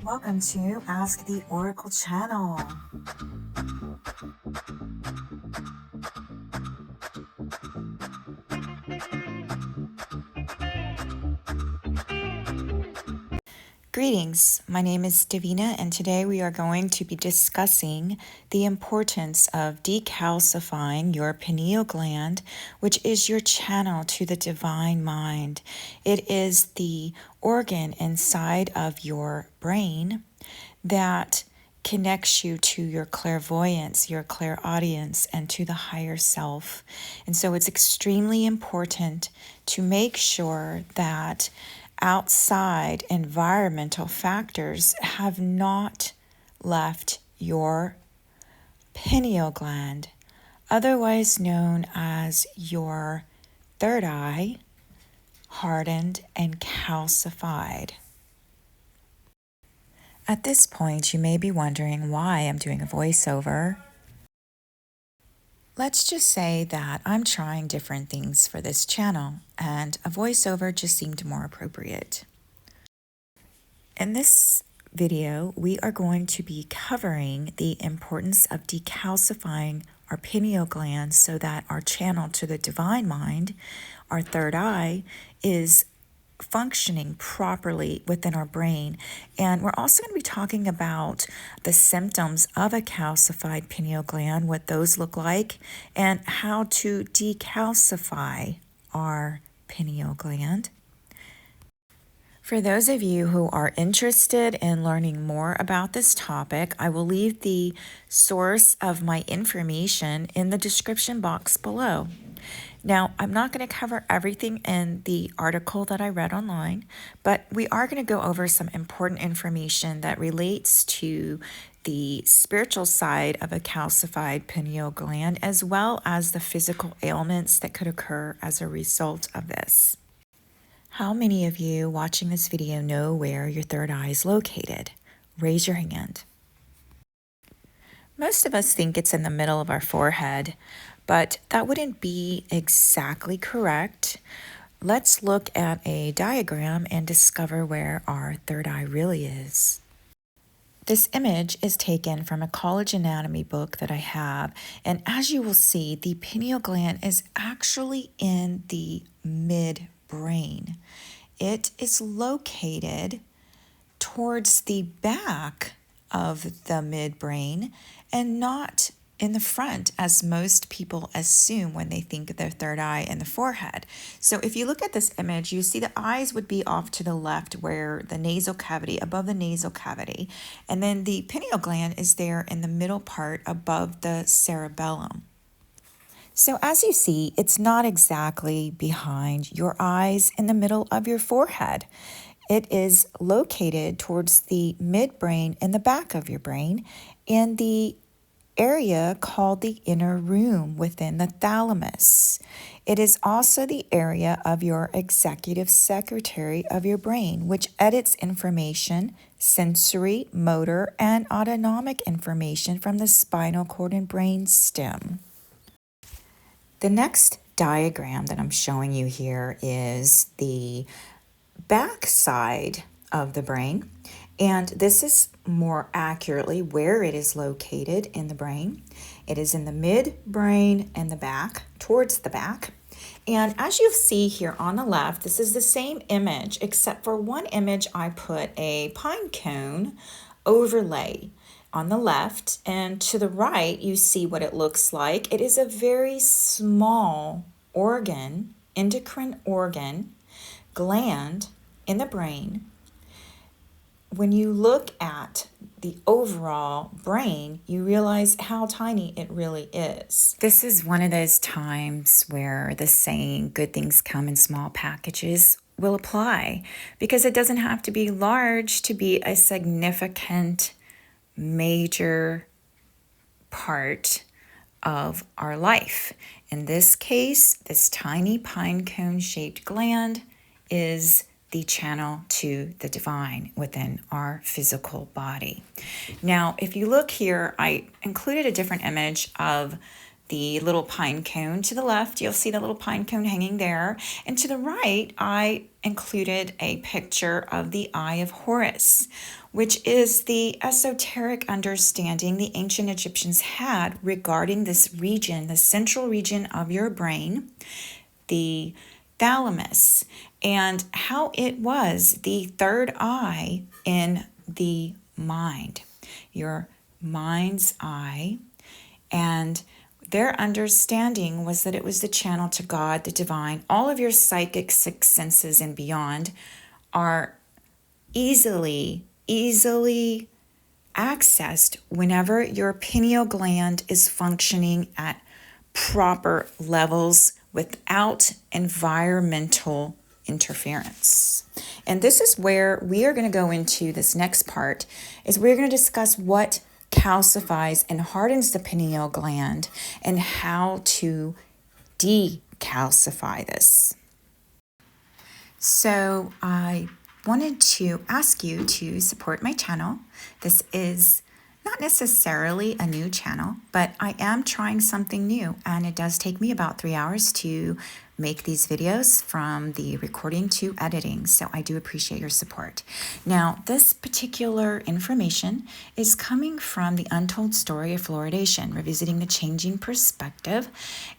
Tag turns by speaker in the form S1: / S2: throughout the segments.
S1: Welcome to Ask the Oracle channel. Greetings, my name is Davina, and today we are going to be discussing the importance of decalcifying your pineal gland, which is your channel to the divine mind. It is the organ inside of your brain that connects you to your clairvoyance, your clairaudience, and to the higher self. And so it's extremely important to make sure that outside environmental factors have not left your pineal gland, otherwise known as your third eye, hardened and calcified. At this point, you may be wondering why I'm doing a voiceover. Let's just say that I'm trying different things for this channel, and a voiceover just seemed more appropriate. In this video, we are going to be covering the importance of decalcifying our pineal gland so that our channel to the divine mind, our third eye, is functioning properly within our brain. And we're also going to be talking about the symptoms of a calcified pineal gland, what those look like, and how to decalcify our pineal gland. For those of you who are interested in learning more about this topic, I will leave the source of my information in the description box below. Now, I'm not going to cover everything in the article that I read online, but we are going to go over some important information that relates to the spiritual side of a calcified pineal gland, as well as the physical ailments that could occur as a result of this. How many of you watching this video know where your third eye is located? Raise your hand. Most of us think it's in the middle of our forehead, but that wouldn't be exactly correct. Let's look at a diagram and discover where our third eye really is. This image is taken from a college anatomy book that I have, and as you will see, the pineal gland is actually in the midbrain. It is located towards the back of the midbrain and not in the front, as most people assume when they think of their third eye in the forehead. So if you look at this image, you see the eyes would be off to the left where the nasal cavity, above the nasal cavity, and then the pineal gland is there in the middle part above the cerebellum. So as you see, it's not exactly behind your eyes in the middle of your forehead. It is located towards the midbrain in the back of your brain in the area called the inner room within the thalamus. It is also the area of your executive secretary of your brain, which edits information, sensory, motor, and autonomic information from the spinal cord and brain stem. The next diagram that I'm showing you here is the back side of the brain, and this is more accurately where it is located in the brain. It is in the midbrain and the back, towards the back. And as you see here on the left, this is the same image, except for one image I put a pine cone overlay on the left, and to the right you see what it looks like. It is a very small organ, endocrine organ, gland in the brain. When you look at the overall brain, you realize how tiny it really is. This is one of those times where the saying, good things come in small packages, will apply, because it doesn't have to be large to be a significant, major part of our life. In this case, this tiny pine cone shaped gland is the channel to the divine within our physical body. Now, if you look here, I included a different image of the little pine cone. To the left, you'll see the little pine cone hanging there. And to the right, I included a picture of the Eye of Horus, which is the esoteric understanding the ancient Egyptians had regarding this region, the central region of your brain, the thalamus, and how it was the third eye in the mind, your mind's eye. And their understanding was that it was the channel to God, the divine. All of your psychic sixth senses and beyond are easily accessed whenever your pineal gland is functioning at proper levels without environmental interference. And this is where we are going to go into this next part, is we're going to discuss what calcifies and hardens the pineal gland and how to decalcify this. So I wanted to ask you to support my channel. This is not necessarily a new channel, but I am trying something new, and it does take me about 3 hours to make these videos, from the recording to editing, so I do appreciate your support. Now, this particular information is coming from the untold story of fluoridation, revisiting the changing perspective,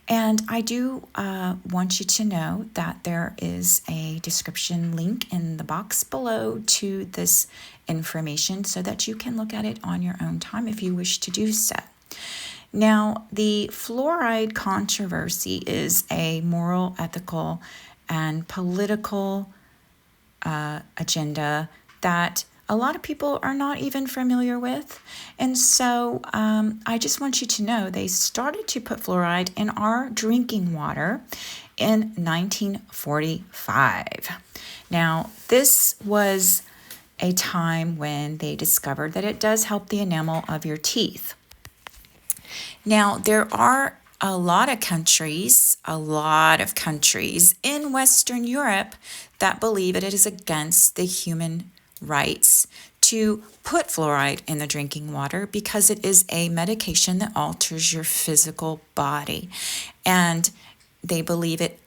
S1: and I do want you to know that there is a description link in the box below to this information so that you can look at it on your own time if you wish to do so. Now, the fluoride controversy is a moral, ethical, and political agenda that a lot of people are not even familiar with. And so I just want you to know they started to put fluoride in our drinking water in 1945. Now, this was a time when they discovered that it does help the enamel of your teeth. Now, there are a lot of countries in Western Europe that believe it is against the human rights to put fluoride in the drinking water because it is a medication that alters your physical body. And they believe it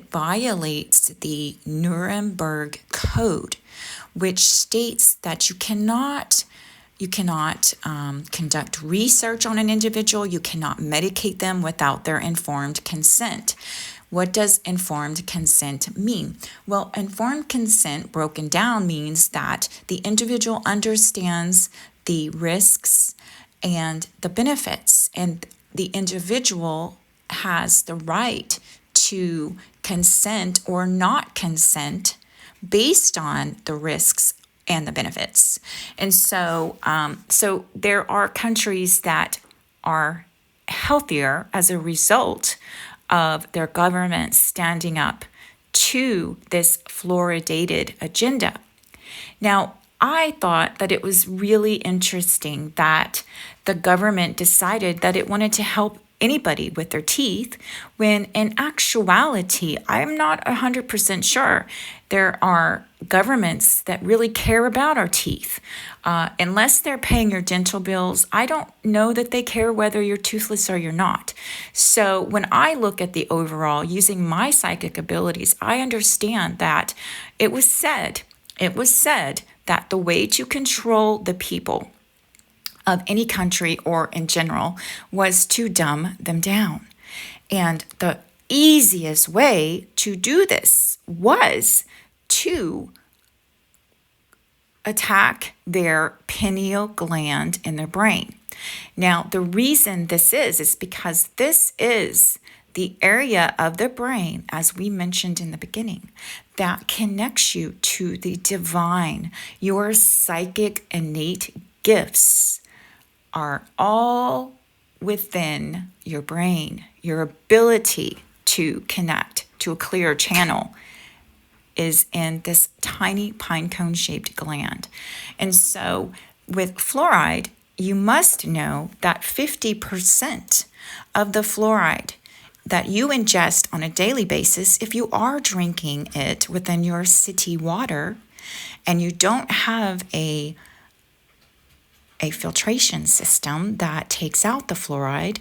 S1: violates the Nuremberg Code, which states that you cannot conduct research on an individual. You cannot medicate them without their informed consent. What does informed consent mean? Well, informed consent broken down means that the individual understands the risks and the benefits, and the individual has the right to consent or not consent based on the risks and the benefits. And so there are countries that are healthier as a result of their government standing up to this fluoridated agenda. Now, I thought that it was really interesting that the government decided that it wanted to help anybody with their teeth, when in actuality, I'm not 100% sure. There are governments that really care about our teeth. Unless they're paying your dental bills, I don't know that they care whether you're toothless or you're not. So when I look at the overall, using my psychic abilities, I understand that it was said that the way to control the people of any country or in general was to dumb them down. And the easiest way to do this was to attack their pineal gland in their brain. Now, the reason this is because this is the area of the brain, as we mentioned in the beginning, that connects you to the divine. Your psychic innate gifts are all within your brain. Your ability to connect to a clear channel is in this tiny pine cone shaped gland. And so with fluoride, you must know that 50% of the fluoride that you ingest on a daily basis, if you are drinking it within your city water and you don't have a filtration system that takes out the fluoride,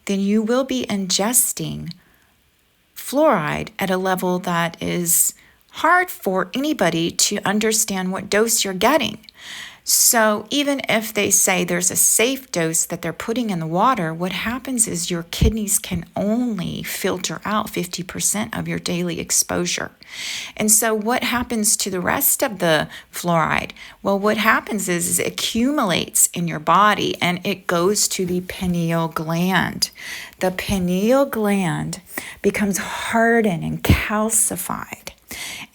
S1: then you will be ingesting fluoride at a level that is hard for anybody to understand what dose you're getting. So even if they say there's a safe dose that they're putting in the water, what happens is your kidneys can only filter out 50% of your daily exposure. And so what happens to the rest of the fluoride? Well, what happens is it accumulates in your body and it goes to the pineal gland. The pineal gland becomes hardened and calcified.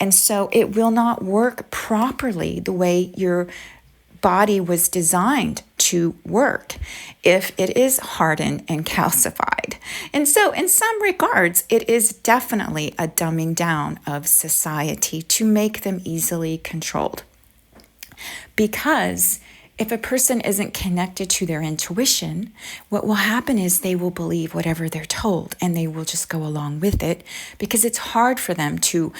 S1: And so it will not work properly the way your body was designed to work if it is hardened and calcified. And so in some regards, it is definitely a dumbing down of society to make them easily controlled. Because if a person isn't connected to their intuition, what will happen is they will believe whatever they're told and they will just go along with it because it's hard for them to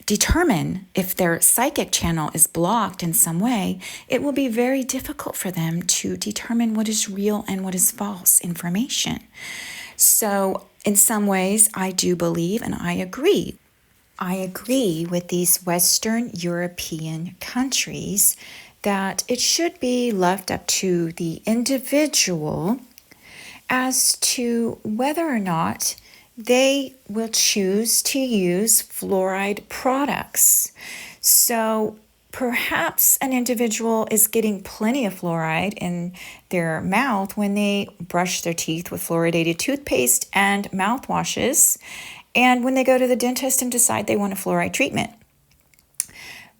S1: determine if their psychic channel is blocked in some way. It will be very difficult for them to determine what is real and what is false information. So in some ways, I do believe and I agree. I agree with these Western European countries that it should be left up to the individual as to whether or not they will choose to use fluoride products. So perhaps an individual is getting plenty of fluoride in their mouth when they brush their teeth with fluoridated toothpaste and mouthwashes, and when they go to the dentist and decide they want a fluoride treatment.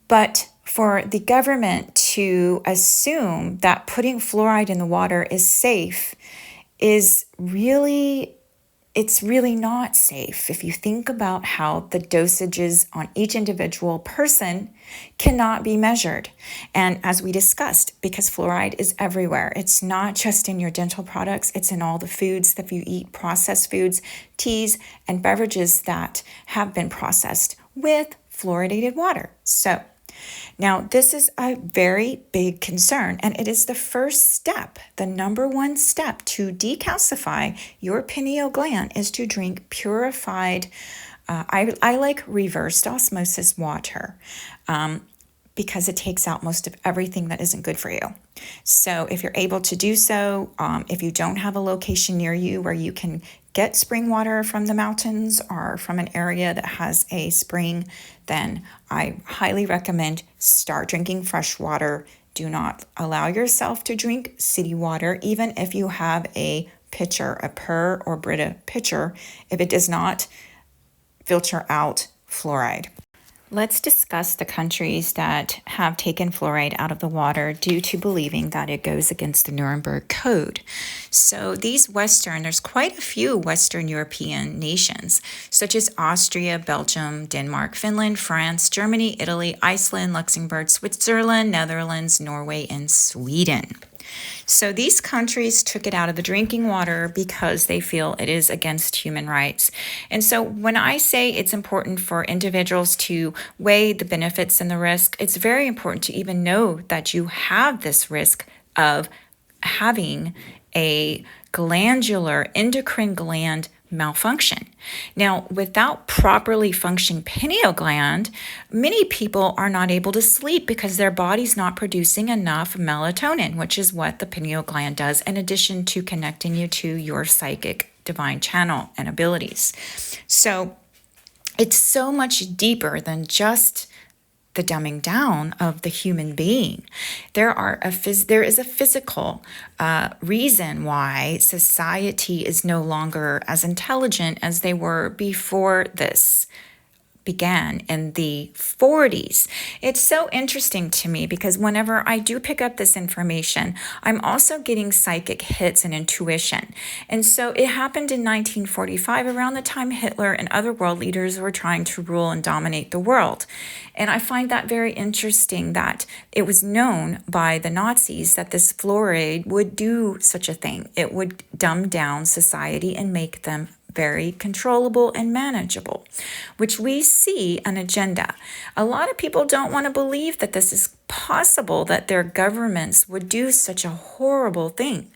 S1: But for the government to assume that putting fluoride in the water is safe is really, it's really not safe. If you think about how the dosages on each individual person cannot be measured. And as we discussed, because fluoride is everywhere, it's not just in your dental products, it's in all the foods that you eat, processed foods, teas, and beverages that have been processed with fluoridated water. So now, this is a very big concern, and it is the first step. The number one step to decalcify your pineal gland is to drink purified, I like reversed osmosis water because it takes out most of everything that isn't good for you. So if you're able to do so, if you don't have a location near you where you can get spring water from the mountains or from an area that has a spring, then I highly recommend start drinking fresh water. Do not allow yourself to drink city water, even if you have a pitcher, a Per or Brita pitcher, if it does not filter out fluoride. Let's discuss the countries that have taken fluoride out of the water due to believing that it goes against the Nuremberg Code. So there's quite a few Western European nations, such as Austria, Belgium, Denmark, Finland, France, Germany, Italy, Iceland, Luxembourg, Switzerland, Netherlands, Norway, and Sweden. So these countries took it out of the drinking water because they feel it is against human rights. And so when I say it's important for individuals to weigh the benefits and the risk, it's very important to even know that you have this risk of having a glandular endocrine gland malfunction. Now, without properly functioning pineal gland, many people are not able to sleep because their body's not producing enough melatonin, which is what the pineal gland does, in addition to connecting you to your psychic divine channel and abilities. So it's so much deeper than just the dumbing down of the human being. There is a physical reason why society is no longer as intelligent as they were before this began in the 40s. It's so interesting to me because whenever I do pick up this information, I'm also getting psychic hits and intuition. And so it happened in 1945, around the time Hitler and other world leaders were trying to rule and dominate the world. And I find that very interesting that it was known by the Nazis that this fluoride would do such a thing. It would dumb down society and make them very controllable and manageable, which we see an agenda. A lot of people don't want to believe that this is possible, that their governments would do such a horrible thing.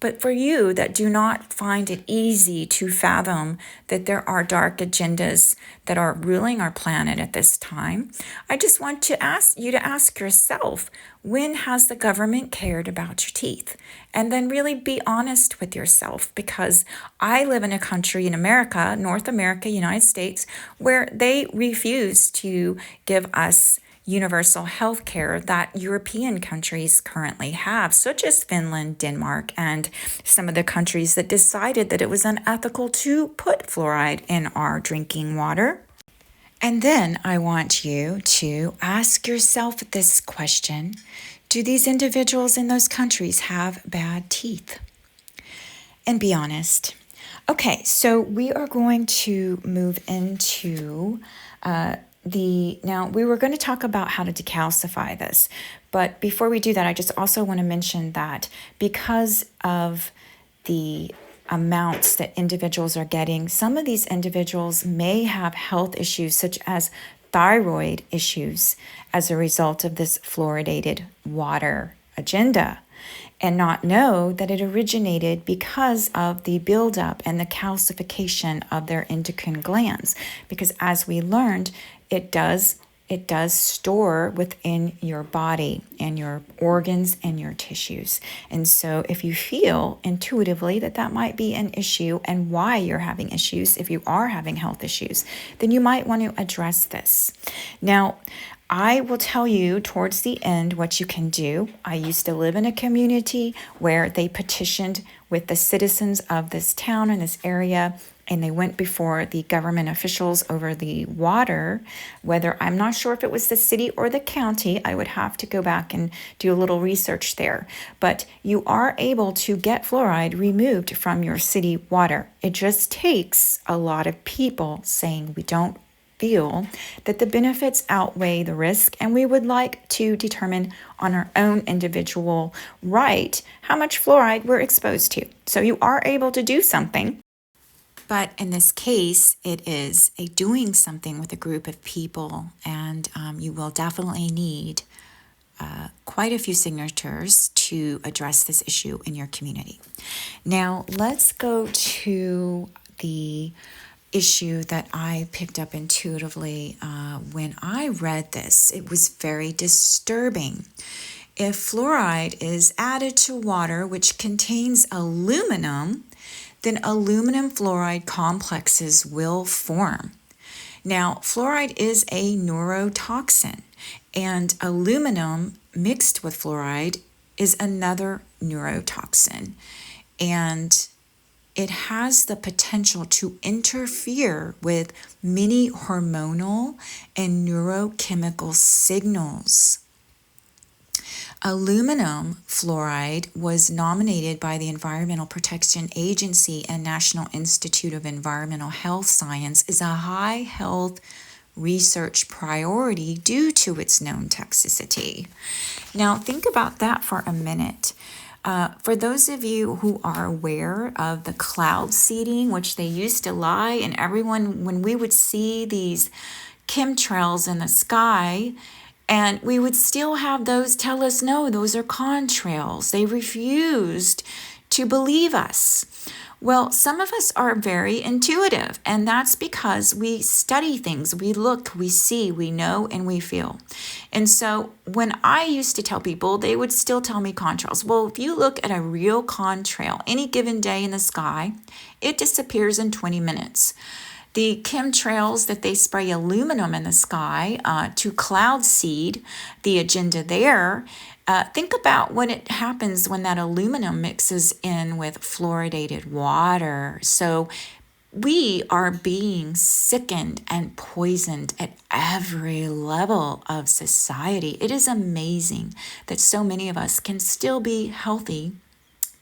S1: But for you that do not find it easy to fathom that there are dark agendas that are ruling our planet at this time, I just want to ask you to ask yourself, when has the government cared about your teeth? And then really be honest with yourself, because I live in a country in America, North America, United States, where they refuse to give us universal health care that European countries currently have, such as Finland, Denmark, and some of the countries that decided that it was unethical to put fluoride in our drinking water. And then I want you to ask yourself this question: do these individuals in those countries have bad teeth? And be honest. Okay, so we are going to move into now we were going to talk about how to decalcify this, but before we do that, I just also want to mention that because of the amounts that individuals are getting, some of these individuals may have health issues such as thyroid issues as a result of this fluoridated water agenda, and not know that it originated because of the buildup and the calcification of their endocrine glands. Because as we learned, it does store within your body and your organs and your tissues. And so if you feel intuitively that that might be an issue and why you're having issues, if you are having health issues, then you might want to address this. Now, I will tell you towards the end what you can do. I used to live in a community where they petitioned with the citizens of this town and this area, and they went before the government officials over the water, whether, I'm not sure if it was the city or the county. I would have to go back and do a little research there. But you are able to get fluoride removed from your city water. It just takes a lot of people saying we don't feel that the benefits outweigh the risk, and we would like to determine on our own individual right how much fluoride we're exposed to. So you are able to do something. But in this case, it is a doing something with a group of people, and you will definitely need quite a few signatures to address this issue in your community. Now, let's go to the issue that I picked up intuitively when I read this. It was very disturbing. If fluoride is added to water which contains aluminum, then aluminum fluoride complexes will form. Now, fluoride is a neurotoxin, and aluminum mixed with fluoride is another neurotoxin. And it has the potential to interfere with many hormonal and neurochemical signals. Aluminum fluoride was nominated by the Environmental Protection Agency and National Institute of Environmental Health Science as a high health research priority due to its known toxicity. Now, think about that for a minute. For those of you who are aware of the cloud seeding, which they used to lie, and everyone, when we would see these chemtrails in the sky, and we would still have those tell us, no, those are contrails. They refused to believe us. Well, some of us are very intuitive, and that's because we study things. We look, we see, we know, and we feel. And so when I used to tell people, they would still tell me contrails. Well, if you look at a real contrail any given day in the sky, it disappears in 20 minutes. The chemtrails that they spray aluminum in the sky to cloud seed, the agenda there, think about what it happens when that aluminum mixes in with fluoridated water. So we are being sickened and poisoned at every level of society. It is amazing that so many of us can still be healthy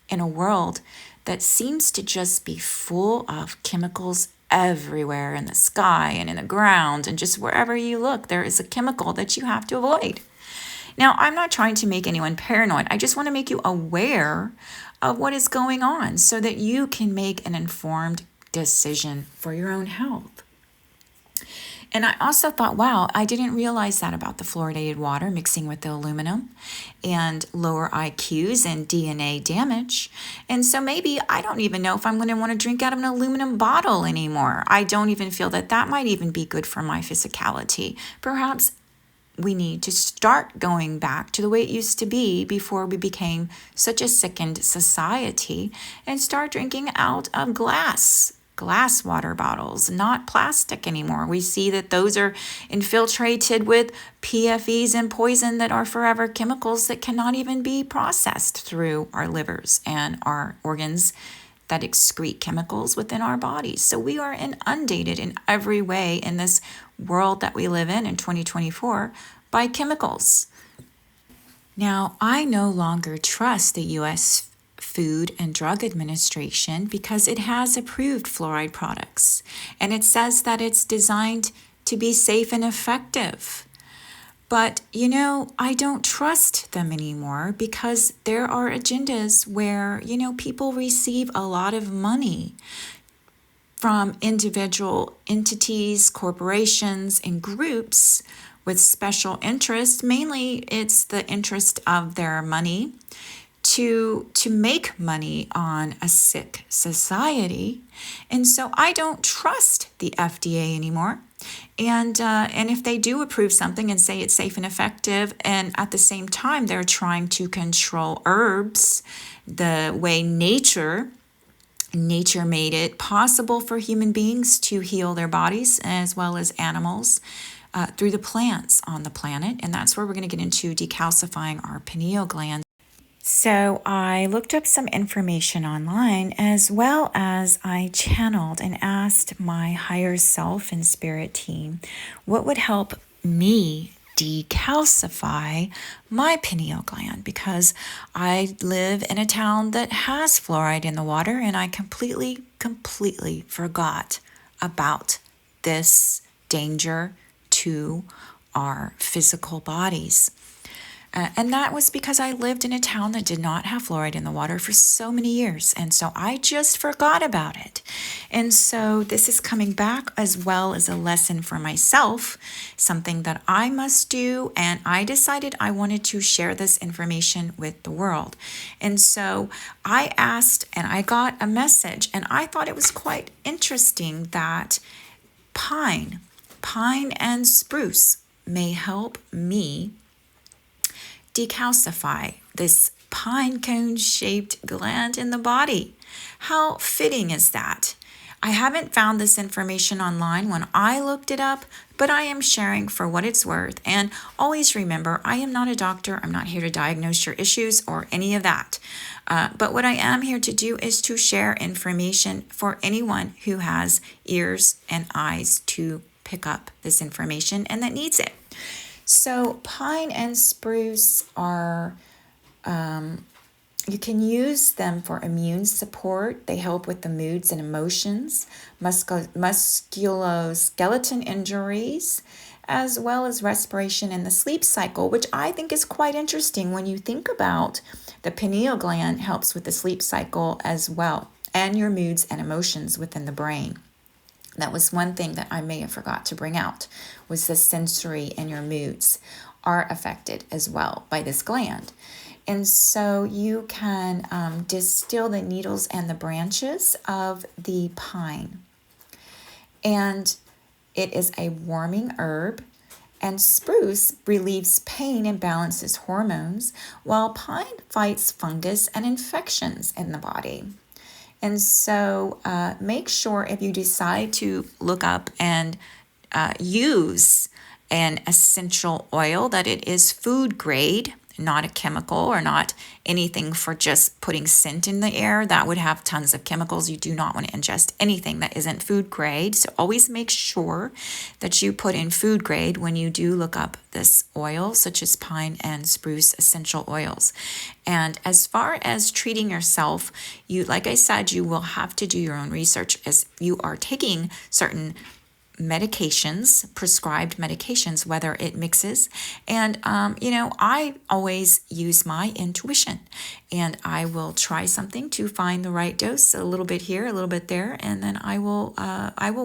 S1: in a world that seems to just be full of chemicals everywhere in the sky and in the ground, and just wherever you look, there is a chemical that you have to avoid. Now, I'm not trying to make anyone paranoid. I just want to make you aware of what is going on so that you can make an informed decision for your own health. And I also thought, wow, I didn't realize that about the fluoridated water mixing with the aluminum and lower IQs and DNA damage. And so maybe I don't even know if I'm going to want to drink out of an aluminum bottle anymore. I don't even feel that that might even be good for my physicality. Perhaps we need to start going back to the way it used to be before we became such a sickened society and start drinking out of glass water bottles, not plastic anymore. We see that those are infiltrated with PFEs and poison that are forever chemicals that cannot even be processed through our livers and our organs that excrete chemicals within our bodies. So we are inundated in every way in this world that we live in 2024 by chemicals. Now, I no longer trust the U.S. Food and Drug Administration because it has approved fluoride products, and it says that it's designed to be safe and effective. But, I don't trust them anymore because there are agendas where, people receive a lot of money from individual entities, corporations, and groups with special interests. Mainly, it's the interest of their money to make money on a sick society. And so I don't trust the FDA anymore. And if they do approve something and say it's safe and effective, and at the same time they're trying to control herbs the way nature made it possible for human beings to heal their bodies as well as animals through the plants on the planet. And that's where we're going to get into decalcifying our pineal gland. So I looked up some information online as well as I channeled and asked my higher self and spirit team what would help me decalcify my pineal gland, because I live in a town that has fluoride in the water and I completely forgot about this danger to our physical bodies. And that was because I lived in a town that did not have fluoride in the water for so many years. And so I just forgot about it. And so this is coming back as well as a lesson for myself, something that I must do. And I decided I wanted to share this information with the world. And so I asked and I got a message, and I thought it was quite interesting that pine and spruce may help me decalcify this pine cone shaped gland in the body. How fitting is that? I haven't found this information online when I looked it up, but I am sharing for what it's worth. And always remember, I am not a doctor. I'm not here to diagnose your issues or any of that. But what I am here to do is to share information for anyone who has ears and eyes to pick up this information and that needs it. So pine and spruce are, you can use them for immune support. They help with the moods and emotions, musculoskeletal injuries, as well as respiration and the sleep cycle, which I think is quite interesting when you think about the pineal gland helps with the sleep cycle as well, and your moods and emotions within the brain. That was one thing that I may have forgot to bring out, was the sensory and your moods are affected as well by this gland. And so you can distill the needles and the branches of the pine. And it is a warming herb. And spruce relieves pain and balances hormones, while pine fights fungus and infections in the body. And so make sure if you decide to look up and use an essential oil that it is food grade, not a chemical or not anything for just putting scent in the air. That would have tons of chemicals. You do not want to ingest anything that isn't food grade. So always make sure that you put in food grade when you do look up this oil, such as pine and spruce essential oils. And as far as treating yourself, like I said, you will have to do your own research as you are taking certain medications, prescribed medications, whether it mixes. And, I always use my intuition, and I will try something to find the right dose, a little bit here, a little bit there, and then I will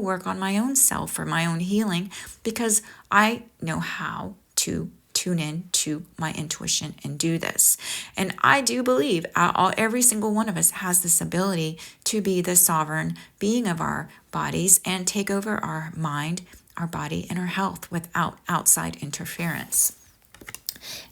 S1: work on my own self for my own healing, because I know how to tune in to my intuition and do this. And I do believe every single one of us has this ability to be the sovereign being of our bodies and take over our mind, our body, and our health without outside interference.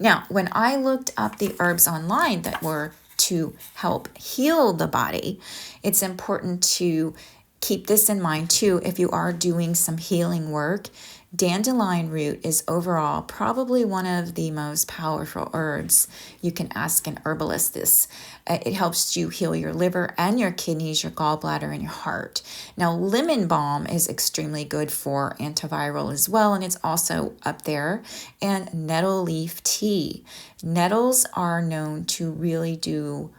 S1: Now, when I looked up the herbs online that were to help heal the body, it's important to keep this in mind too if you are doing some healing work. Dandelion root is overall probably one of the most powerful herbs. You can ask an herbalist this. It helps you heal your liver and your kidneys, your gallbladder, and your heart. Now, lemon balm is extremely good for antiviral as well, and it's also up there. And nettle leaf tea. Nettles are known to really do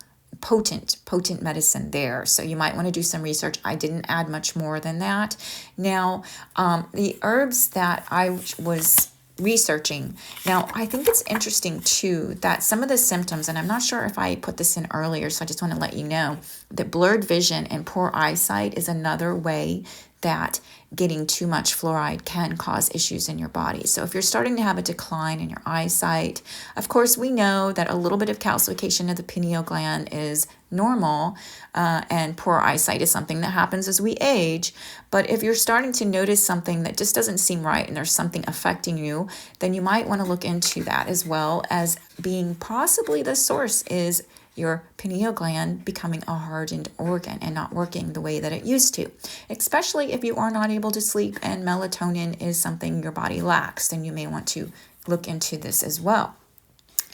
S1: potent medicine there. So you might want to do some research. I didn't add much more than that. Now, the herbs that I was researching. Now, I think it's interesting too that some of the symptoms, and I'm not sure if I put this in earlier, so I just want to let you know that blurred vision and poor eyesight is another way that getting too much fluoride can cause issues in your body. So if you're starting to have a decline in your eyesight, of course, we know that a little bit of calcification of the pineal gland is normal, and poor eyesight is something that happens as we age. But if you're starting to notice something that just doesn't seem right and there's something affecting you, then you might want to look into that, as well as being possibly the source is your pineal gland becoming a hardened organ and not working the way that it used to, especially if you are not able to sleep and melatonin is something your body lacks. Then you may want to look into this as well,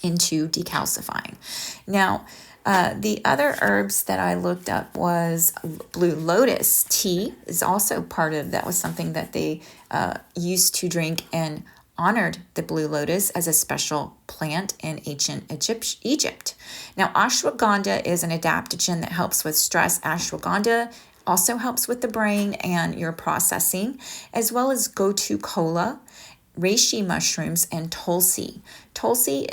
S1: into decalcifying. Now, the other herbs that I looked up was blue lotus tea is also part of that, was something that they used to drink and honored the blue lotus as a special plant in ancient Egypt. Now, ashwagandha is an adaptogen that helps with stress. Ashwagandha also helps with the brain and your processing, as well as gotu kola, reishi mushrooms, and tulsi. Tulsi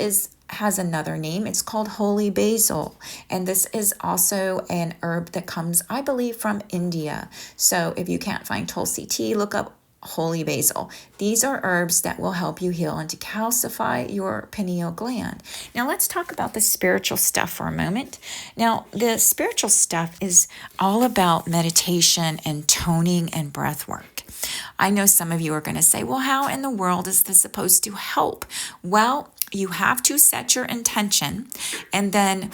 S1: has another name. It's called holy basil, and this is also an herb that comes, I believe, from India. So if you can't find tulsi tea, look up holy basil. These are herbs that will help you heal and decalcify your pineal gland. Now let's talk about the spiritual stuff for a moment. Now, the spiritual stuff is all about meditation and toning and breath work. I know some of you are going to say, well, how in the world is this supposed to help? Well, you have to set your intention and then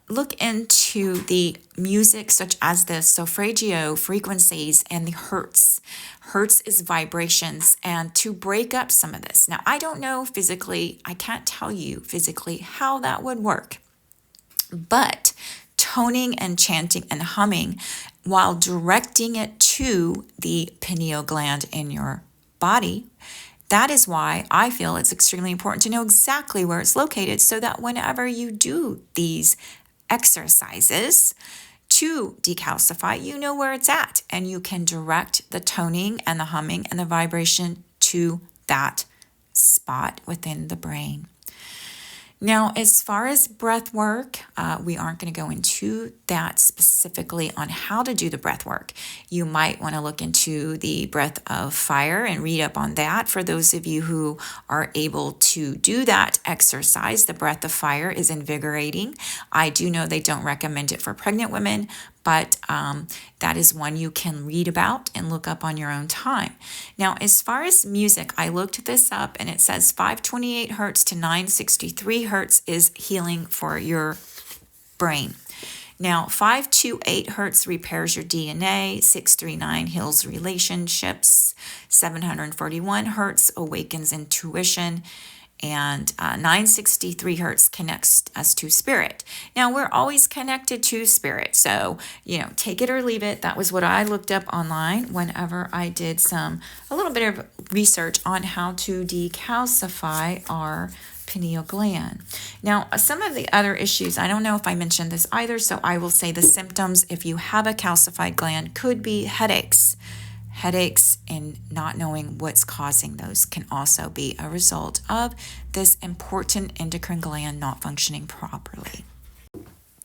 S1: look into the music such as the solfeggio frequencies and the hertz. Hertz is vibrations, and to break up some of this. Now, I don't know physically, I can't tell you physically how that would work, but toning and chanting and humming while directing it to the pineal gland in your body, that is why I feel it's extremely important to know exactly where it's located, so that whenever you do these exercises to decalcify, you know where it's at, and you can direct the toning and the humming and the vibration to that spot within the brain. Now, as far as breath work, we aren't going to go into that specifically on how to do the breath work. You might want to look into the breath of fire and read up on that. For those of you who are able to do that exercise, the breath of fire is invigorating. I do know they don't recommend it for pregnant women, but that is one you can read about and look up on your own time. Now, as far as music, I looked this up and it says 528 hertz to 963 hertz is healing for your brain. Now, 528 hertz repairs your DNA, 639 heals relationships, 741 hertz awakens intuition, and 963 hertz connects us to spirit. Now, we're always connected to spirit, so, take it or leave it. That was what I looked up online whenever I did a little bit of research on how to decalcify our pineal gland. Now, some of the other issues, I don't know if I mentioned this either, so I will say the symptoms if you have a calcified gland could be headaches, Headaches and not knowing what's causing those can also be a result of this important endocrine gland not functioning properly.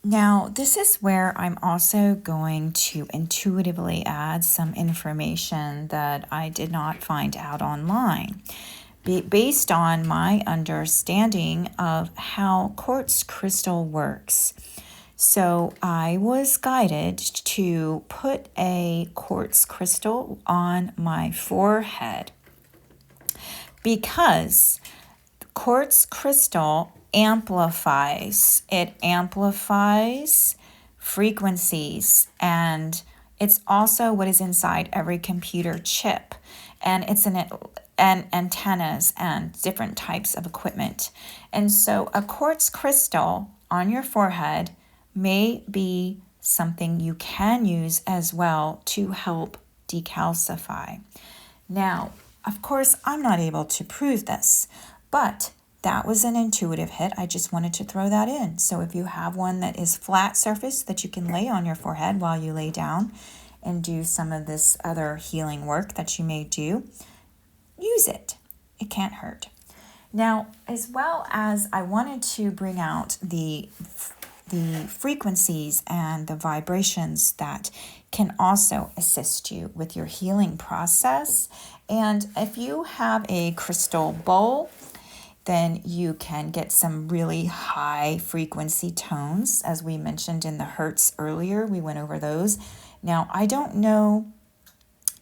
S1: Now, this is where I'm also going to intuitively add some information that I did not find out online. Based on my understanding of how quartz crystal works. So I was guided to put a quartz crystal on my forehead because quartz crystal amplifies. It amplifies frequencies, and it's also what is inside every computer chip, and it's an and antennas and different types of equipment. And so a quartz crystal on your forehead may be something you can use as well to help decalcify. Now, of course, I'm not able to prove this, but that was an intuitive hit. I just wanted to throw that in. So if you have one that is flat surface that you can lay on your forehead while you lay down and do some of this other healing work that you may do, use it. It can't hurt. Now, as well as I wanted to bring out the frequencies and the vibrations that can also assist you with your healing process. And if you have a crystal bowl, then you can get some really high frequency tones. As we mentioned in the hertz earlier, we went over those. Now, I don't know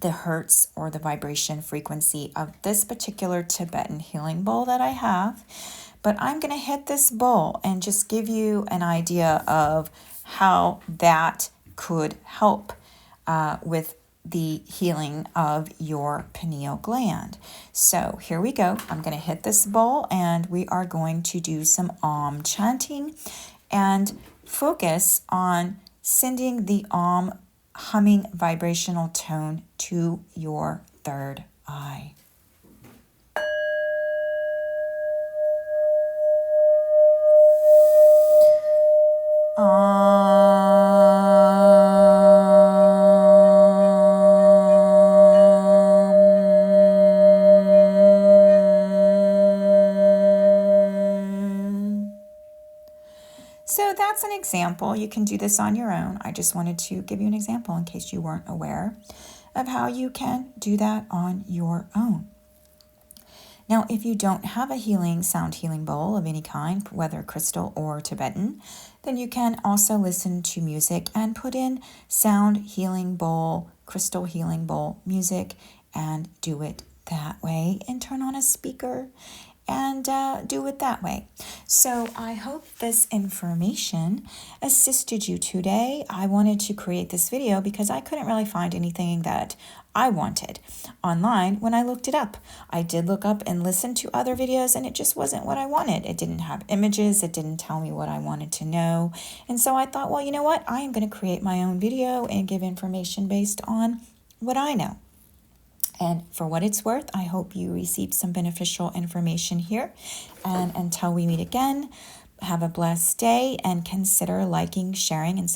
S1: the hertz or the vibration frequency of this particular Tibetan healing bowl that I have, but I'm going to hit this bowl and just give you an idea of how that could help with the healing of your pineal gland. So here we go. I'm going to hit this bowl and we are going to do some Aum chanting and focus on sending the Aum humming vibrational tone to your third eye. So that's an example. You can do this on your own. I just wanted to give you an example in case you weren't aware of how you can do that on your own. Now, if you don't have a sound healing bowl of any kind, whether crystal or Tibetan, then you can also listen to music and put in sound healing bowl, crystal healing bowl music and do it that way and turn on a speaker and do it that way. So I hope this information assisted you today. I wanted to create this video because I couldn't really find anything that I wanted online when I looked it up. I did look up and listen to other videos and it just wasn't what I wanted. It didn't have images. It didn't tell me what I wanted to know. And so I thought, well, you know what? I am going to create my own video and give information based on what I know. And for what it's worth, I hope you received some beneficial information here. And until we meet again, have a blessed day and consider liking, sharing, and